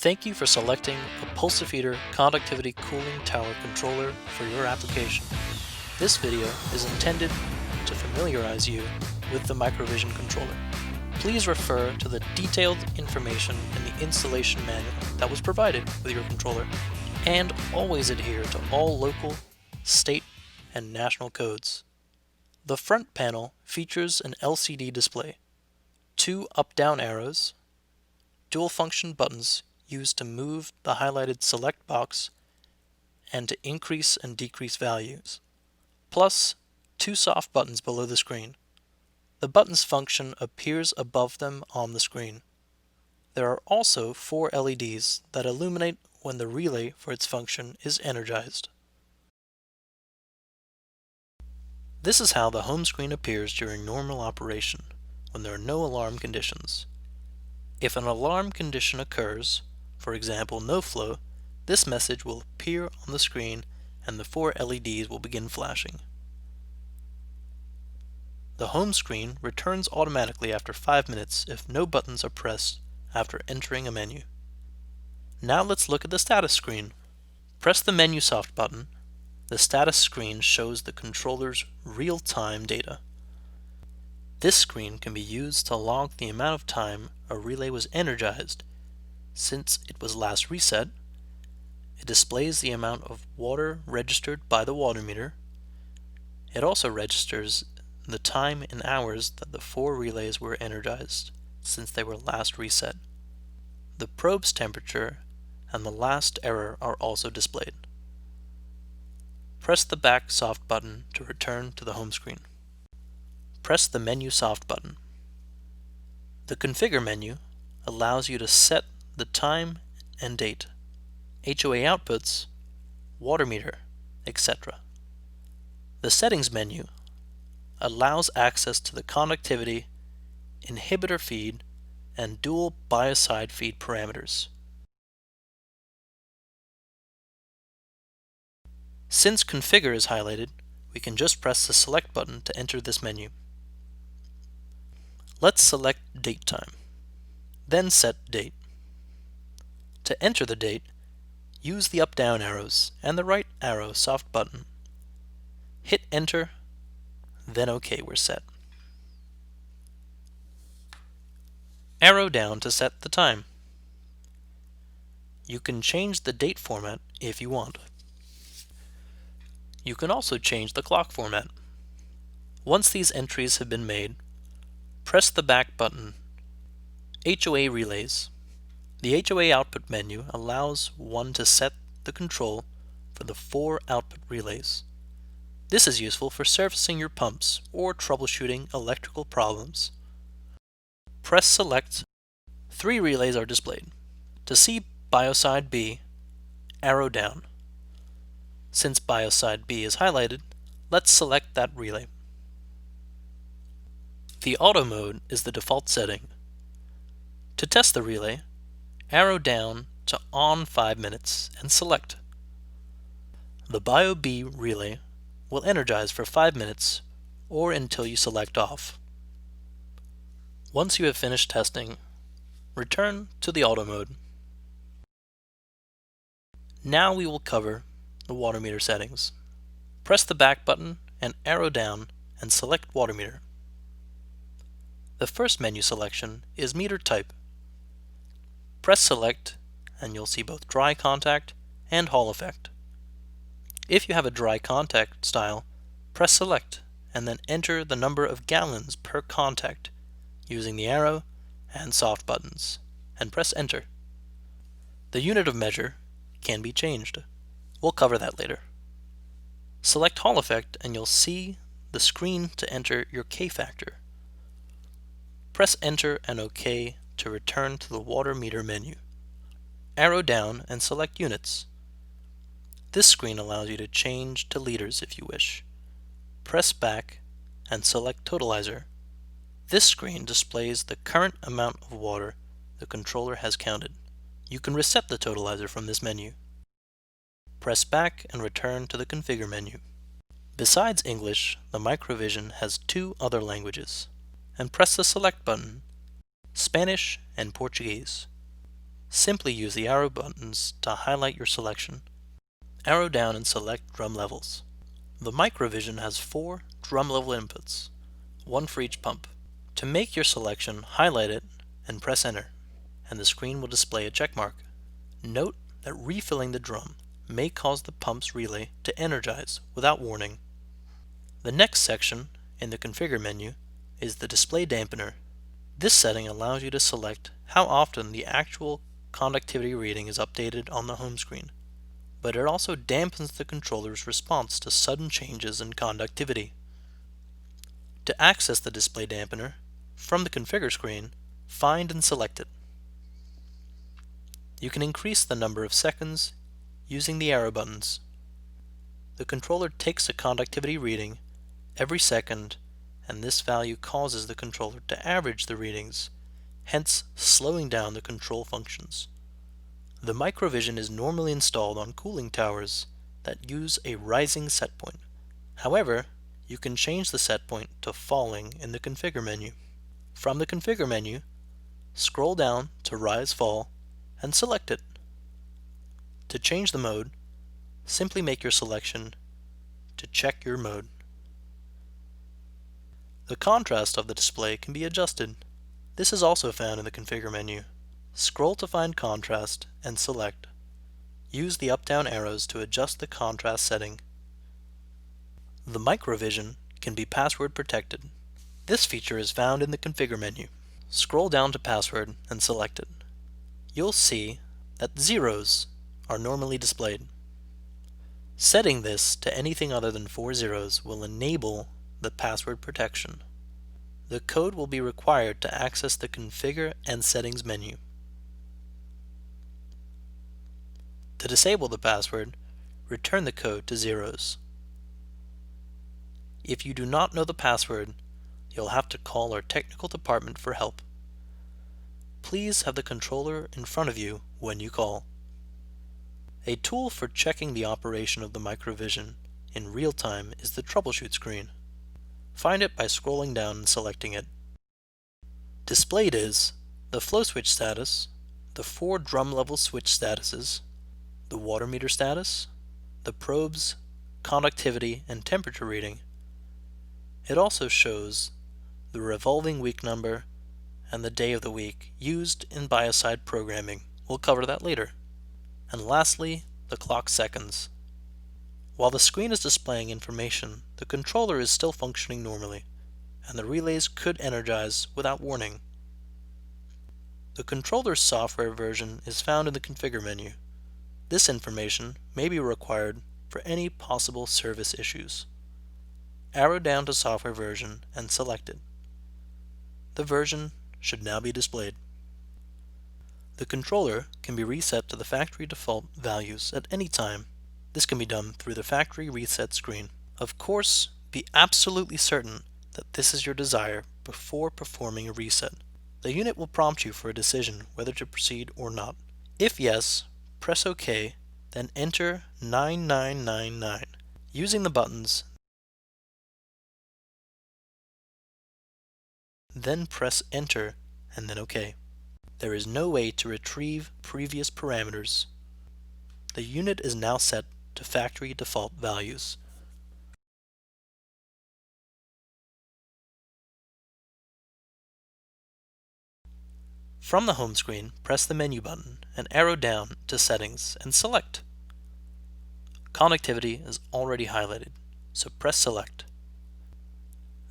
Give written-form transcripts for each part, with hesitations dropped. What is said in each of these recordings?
Thank you for selecting a Pulsafeeder conductivity cooling tower controller for your application. This video is intended to familiarize you with the MicroVision controller. Please refer to the detailed information in the installation manual that was provided with your controller, and always adhere to all local, state, and national codes. The front panel features an LCD display, 2 up-down arrows, dual-function buttons used to move the highlighted select box and to increase and decrease values, plus 2 soft buttons below the screen. The buttons function appears above them on the screen. There are also 4 LEDs that illuminate when the relay for its function is energized. This is how the home screen appears during normal operation, when there are no alarm conditions. If an alarm condition occurs, for example no flow, this message will appear on the screen and the 4 LEDs will begin flashing. The home screen returns automatically after 5 minutes if no buttons are pressed after entering a menu. Now let's look at the status screen. Press the menu soft button. The status screen shows the controller's real-time data. This screen can be used to log the amount of time a relay was energized since it was last reset. It displays the amount of water registered by the water meter. It also registers the time in hours that the 4 relays were energized since they were last reset. The probe's temperature and the last error are also displayed. Press the back soft button to return to the home screen. Press the menu soft button. The configure menu allows you to set the time and date, HOA outputs, water meter, etc. The settings menu allows access to the conductivity, inhibitor feed, and dual biocide feed parameters. Since configure is highlighted, we can just press the select button to enter this menu. Let's select date time, then set date. To enter the date, use the up-down arrows and the right arrow soft button. Hit enter, then OK, we're set. Arrow down to set the time. You can change the date format if you want. You can also change the clock format. Once these entries have been made, press the back button. HOA relays. The HOA output menu allows one to set the control for the 4 output relays. This is useful for servicing your pumps or troubleshooting electrical problems. Press select. 3 relays are displayed. To see biocide B, arrow down. Since biocide B is highlighted, let's select that relay. The auto mode is the default setting. To test the relay, arrow down to on 5 minutes and select. The Bio B relay will energize for 5 minutes or until you select off. Once you have finished testing, return to the auto mode. Now we will cover the water meter settings. Press the back button and arrow down and select water meter. The first menu selection is meter type. Press select and you'll see both dry contact and Hall effect. If you have a dry contact style, press select and then enter the number of gallons per contact using the arrow and soft buttons and press enter. The unit of measure can be changed. We'll cover that later. Select Hall effect and you'll see the screen to enter your K factor. Press enter and OK to return to the water meter menu. Arrow down and select units. This screen allows you to change to liters if you wish. Press back and select totalizer. This screen displays the current amount of water the controller has counted. You can reset the totalizer from this menu. Press back and return to the configure menu. Besides English, the MicroVision has 2 other languages. And press the select button, Spanish and Portuguese. Simply use the arrow buttons to highlight your selection. Arrow down and select drum levels. The MicroVision has 4 drum level inputs, 1 for each pump. To make your selection, highlight it and press enter, and the screen will display a check mark. Note that refilling the drum may cause the pump's relay to energize without warning. The next section in the configure menu is the display dampener. This setting allows you to select how often the actual conductivity reading is updated on the home screen, but it also dampens the controller's response to sudden changes in conductivity. To access the display dampener, from the configure screen, find and select it. You can increase the number of seconds using the arrow buttons. The controller takes a conductivity reading every second, and this value causes the controller to average the readings, hence slowing down the control functions. The MicroVision is normally installed on cooling towers that use a rising set point. However, you can change the set point to falling in the configure menu. From the configure menu, scroll down to rise fall and select it. To change the mode, simply make your selection to check your mode. The contrast of the display can be adjusted. This is also found in the configure menu. Scroll to find contrast and select. Use the up-down arrows to adjust the contrast setting. The MicroVision can be password protected. This feature is found in the configure menu. Scroll down to password and select it. You'll see that zeros are normally displayed. Setting this to anything other than 4 zeros will enable the password protection. The code will be required to access the configure and settings menu. To disable the password, return the code to zeros. If you do not know the password, you'll have to call our technical department for help. Please have the controller in front of you when you call. A tool for checking the operation of the MicroVision in real time is the troubleshoot screen. Find it by scrolling down and selecting it. Displayed is the flow switch status, the 4 drum level switch statuses, the water meter status, the probe's conductivity and temperature reading. It also shows the revolving week number and the day of the week used in biocide programming. We'll cover that later. And lastly, the clock seconds. While the screen is displaying information, the controller is still functioning normally, and the relays could energize without warning. The controller's software version is found in the configure menu. This information may be required for any possible service issues. Arrow down to software version and select it. The version should now be displayed. The controller can be reset to the factory default values at any time. This can be done through the factory reset screen. Of course, be absolutely certain that this is your desire before performing a reset. The unit will prompt you for a decision whether to proceed or not. If yes, press OK, then enter 9999 using the buttons, then press enter and then OK. There is no way to retrieve previous parameters. The unit is now set to factory default values. From the home screen, press the menu button and arrow down to settings and select. Conductivity is already highlighted, so press select.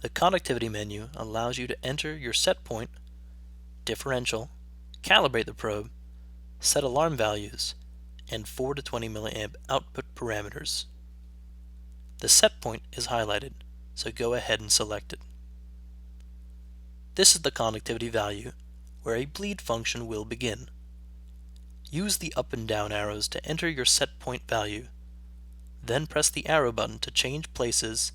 The conductivity menu allows you to enter your set point, differential, calibrate the probe, set alarm values, and 4 to 20 milliamp output parameters. The set point is highlighted, so go ahead and select it. This is the conductivity value where a bleed function will begin. Use the up and down arrows to enter your set point value. Then press the arrow button to change places,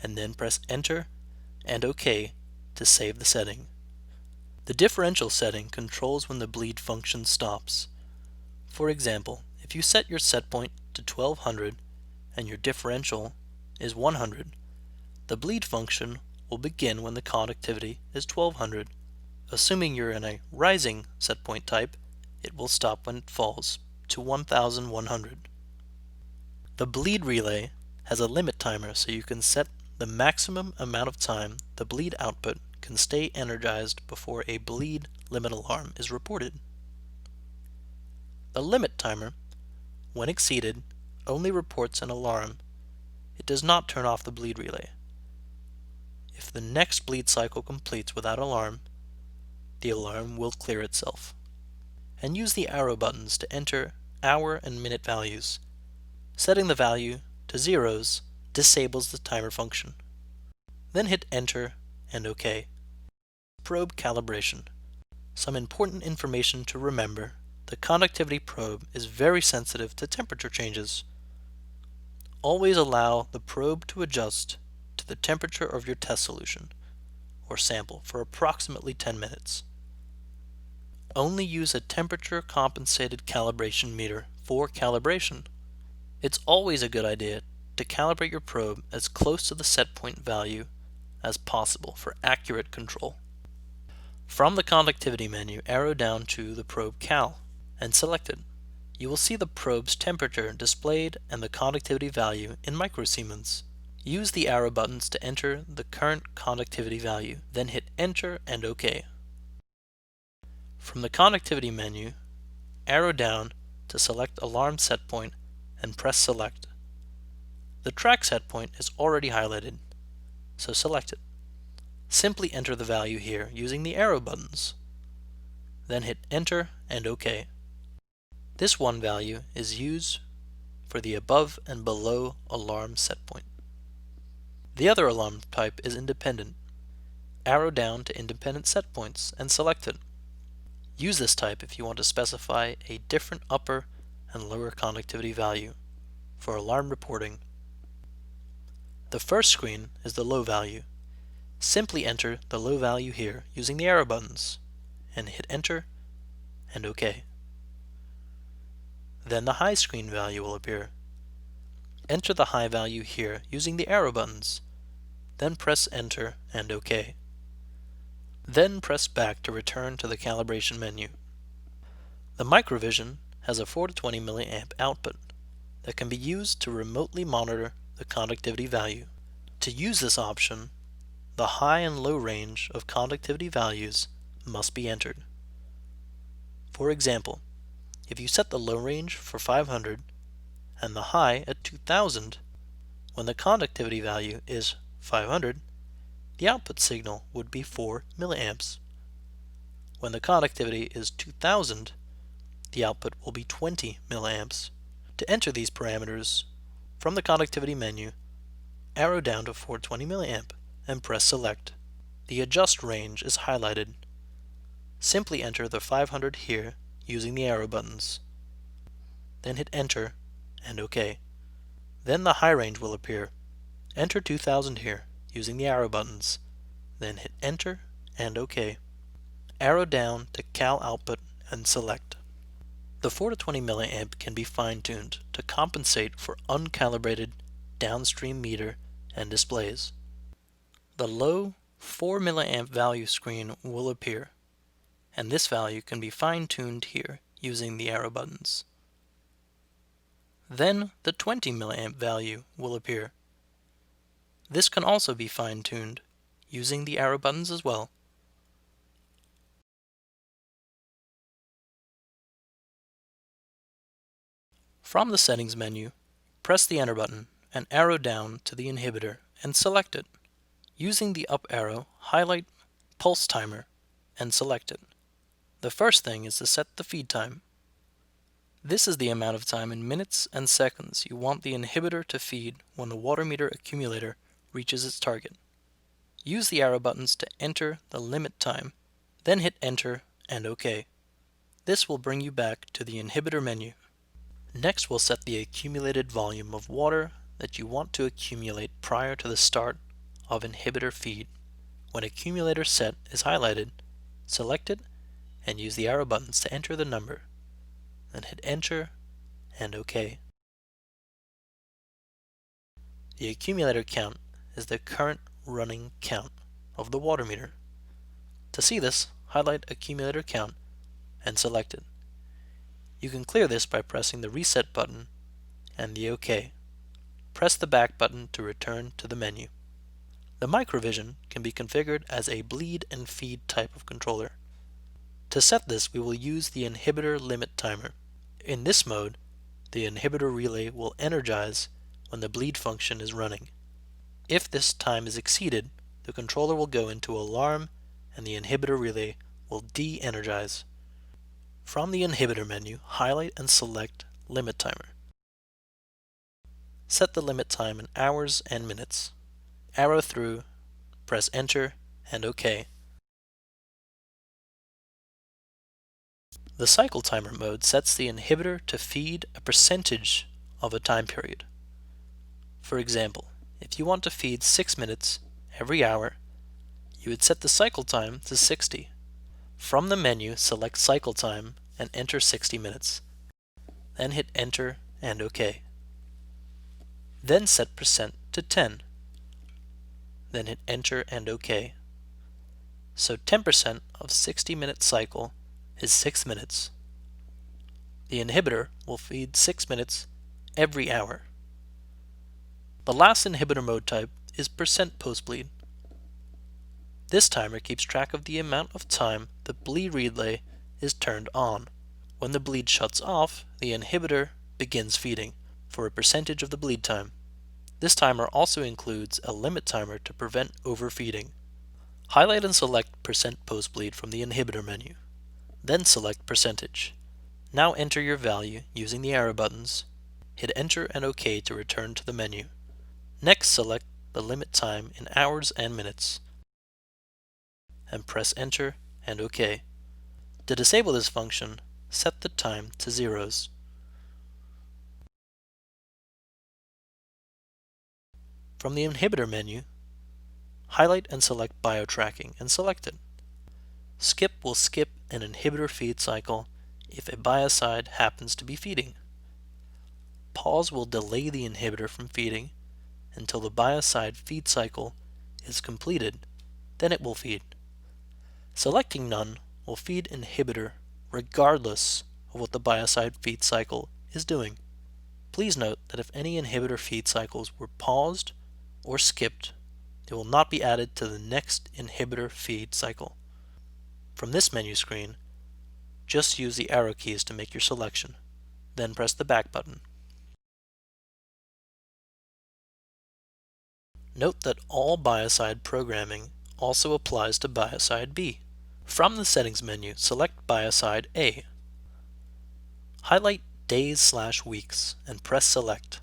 and then press enter and OK to save the setting. The differential setting controls when the bleed function stops. For example, if you set your set point to 1200 and your differential is 100, the bleed function will begin when the conductivity is 1200. Assuming you're in a rising set point type, It will stop when it falls to 1100. The bleed relay has a limit timer so you can set the maximum amount of time the bleed output can stay energized before a bleed limit alarm is reported. The limit timer, when exceeded, only reports an alarm. It does not turn off the bleed relay. If the next bleed cycle completes without alarm, the alarm will clear itself. And use the arrow buttons to enter hour and minute values. Setting the value to zeros disables the timer function. Then hit Enter and OK. Probe calibration. Some important information to remember. The conductivity probe is very sensitive to temperature changes. Always allow the probe to adjust to the temperature of your test solution or sample for approximately 10 minutes. Only use a temperature compensated calibration meter for calibration. It's always a good idea to calibrate your probe as close to the set point value as possible for accurate control. From the conductivity menu, arrow down to the probe cal and select it. You will see the probe's temperature displayed and the conductivity value in microsiemens. Use the arrow buttons to enter the current conductivity value, then hit Enter and OK. From the conductivity menu, arrow down to select alarm set point and press Select. The track set point is already highlighted, so select it. Simply enter the value here using the arrow buttons. Then hit Enter and OK. This one value is used for the above and below alarm set point. The other alarm type is independent. Arrow down to independent set points and select it. Use this type if you want to specify a different upper and lower conductivity value for alarm reporting. The first screen is the low value. Simply enter the low value here using the arrow buttons and hit Enter and OK. Then the high screen value will appear. Enter the high value here using the arrow buttons, then press Enter and OK. Then press back to return to the calibration menu. The MicroVision has a 4 to 20 mA output that can be used to remotely monitor the conductivity value. To use this option, the high and low range of conductivity values must be entered. For example, if you set the low range for 500 and the high at 2000, when the conductivity value is 500, the output signal would be 4 milliamps. When the conductivity is 2000, the output will be 20 milliamps. To enter these parameters, from the conductivity menu, arrow down to 420 milliamp and press Select. The Adjust range is highlighted. Simply enter the 500 here using the arrow buttons. Then hit Enter and OK. Then the high range will appear. Enter 2000 here using the arrow buttons. Then hit Enter and OK. Arrow down to Cal Output and select. The 4 to 20 milliamp can be fine-tuned to compensate for uncalibrated downstream meter and displays. The low 4 milliamp value screen will appear, and this value can be fine-tuned here using the arrow buttons. Then the 20 milliamp value will appear. This can also be fine-tuned using the arrow buttons as well. From the Settings menu, press the Enter button and arrow down to the inhibitor and select it. Using the up arrow, highlight Pulse Timer and select it. The first thing is to set the feed time. This is the amount of time in minutes and seconds you want the inhibitor to feed when the water meter accumulator reaches its target. Use the arrow buttons to enter the limit time, then hit Enter and OK. This will bring you back to the inhibitor menu. Next, we'll set the accumulated volume of water that you want to accumulate prior to the start of inhibitor feed. When accumulator set is highlighted, select it and use the arrow buttons to enter the number. Then hit Enter and OK. The accumulator count is the current running count of the water meter. To see this, highlight Accumulator Count and select it. You can clear this by pressing the Reset button and the OK. Press the back button to return to the menu. The MicroVision can be configured as a bleed and feed type of controller. To set this, we will use the inhibitor limit timer. In this mode, the inhibitor relay will energize when the bleed function is running. If this time is exceeded, the controller will go into alarm and the inhibitor relay will de-energize. From the inhibitor menu, highlight and select Limit Timer. Set the limit time in hours and minutes. Arrow through, press Enter and OK. The cycle timer mode sets the inhibitor to feed a percentage of a time period. For example, if you want to feed 6 minutes every hour, you would set the cycle time to 60. From the menu, select Cycle Time and enter 60 minutes. Then hit Enter and OK. Then set percent to 10. Then hit Enter and OK. So 10% of 60-minute cycle is 6 minutes. The inhibitor will feed 6 minutes every hour. The last inhibitor mode type is percent post-bleed. This timer keeps track of the amount of time the bleed relay is turned on. When the bleed shuts off, the inhibitor begins feeding for a percentage of the bleed time. This timer also includes a limit timer to prevent overfeeding. Highlight and select percent post-bleed from the inhibitor menu. Then select percentage. Now enter your value using the arrow buttons. Hit Enter and OK to return to the menu. Next, select the limit time in hours and minutes and press Enter and OK. To disable this function, set the time to zeros. From the inhibitor menu, highlight and select biotracking and select it. Skip will skip an inhibitor feed cycle if a biocide happens to be feeding. Pause will delay the inhibitor from feeding until the biocide feed cycle is completed, then it will feed. Selecting None will feed inhibitor regardless of what the biocide feed cycle is doing. Please note that if any inhibitor feed cycles were paused or skipped, they will not be added to the next inhibitor feed cycle. From this menu screen, just use the arrow keys to make your selection, then press the back button. Note that all biocide programming also applies to biocide B. From the Settings menu, select biocide A. Highlight Days/Weeks and press Select.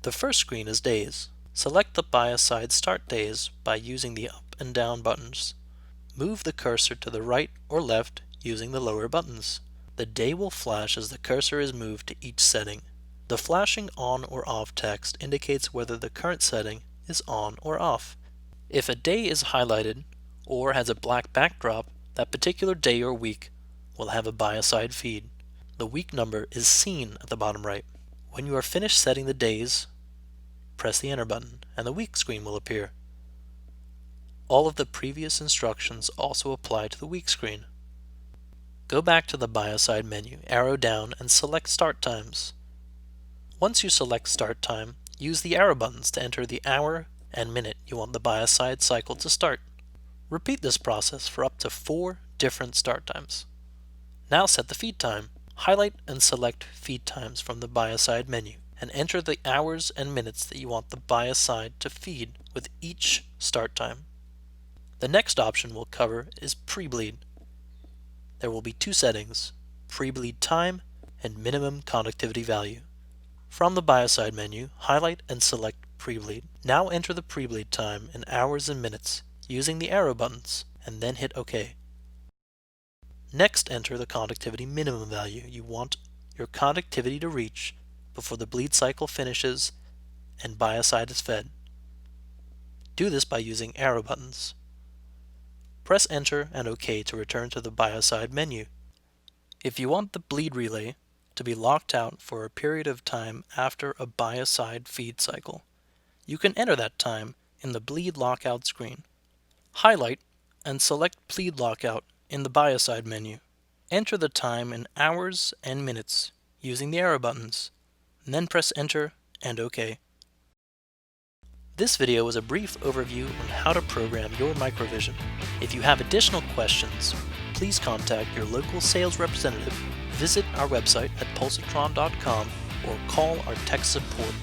The first screen is days. Select the biocide start days by using the up and down buttons. Move the cursor to the right or left using the lower buttons. The day will flash as the cursor is moved to each setting. The flashing on or off text indicates whether the current setting is on or off. If a day is highlighted or has a black backdrop, that particular day or week will have a biocide feed. The week number is seen at the bottom right. When you are finished setting the days, press the Enter button and the week screen will appear. All of the previous instructions also apply to the week screen. Go back to the biocide menu, arrow down, and select Start Times. Once you select Start Time, use the arrow buttons to enter the hour and minute you want the biocide cycle to start. Repeat this process for up to 4 different start times. Now set the feed time. Highlight and select Feed Times from the biocide menu and enter the hours and minutes that you want the biocide to feed with each start time. The next option we'll cover is pre-bleed. There will be 2 settings, pre-bleed time and minimum conductivity value. From the biocide menu, highlight and select pre-bleed. Now enter the pre-bleed time in hours and minutes using the arrow buttons and then hit OK. Next, enter the conductivity minimum value you want your conductivity to reach before the bleed cycle finishes and biocide is fed. Do this by using arrow buttons. Press Enter and OK to return to the biocide menu. If you want the bleed relay to be locked out for a period of time after a biocide feed cycle, you can enter that time in the Bleed Lockout screen. Highlight and select Bleed Lockout in the biocide menu. Enter the time in hours and minutes using the arrow buttons, and then press Enter and OK. This video was a brief overview on how to program your MicroVision. If you have additional questions, please contact your local sales representative, visit our website at pulsatron.com, or call our tech support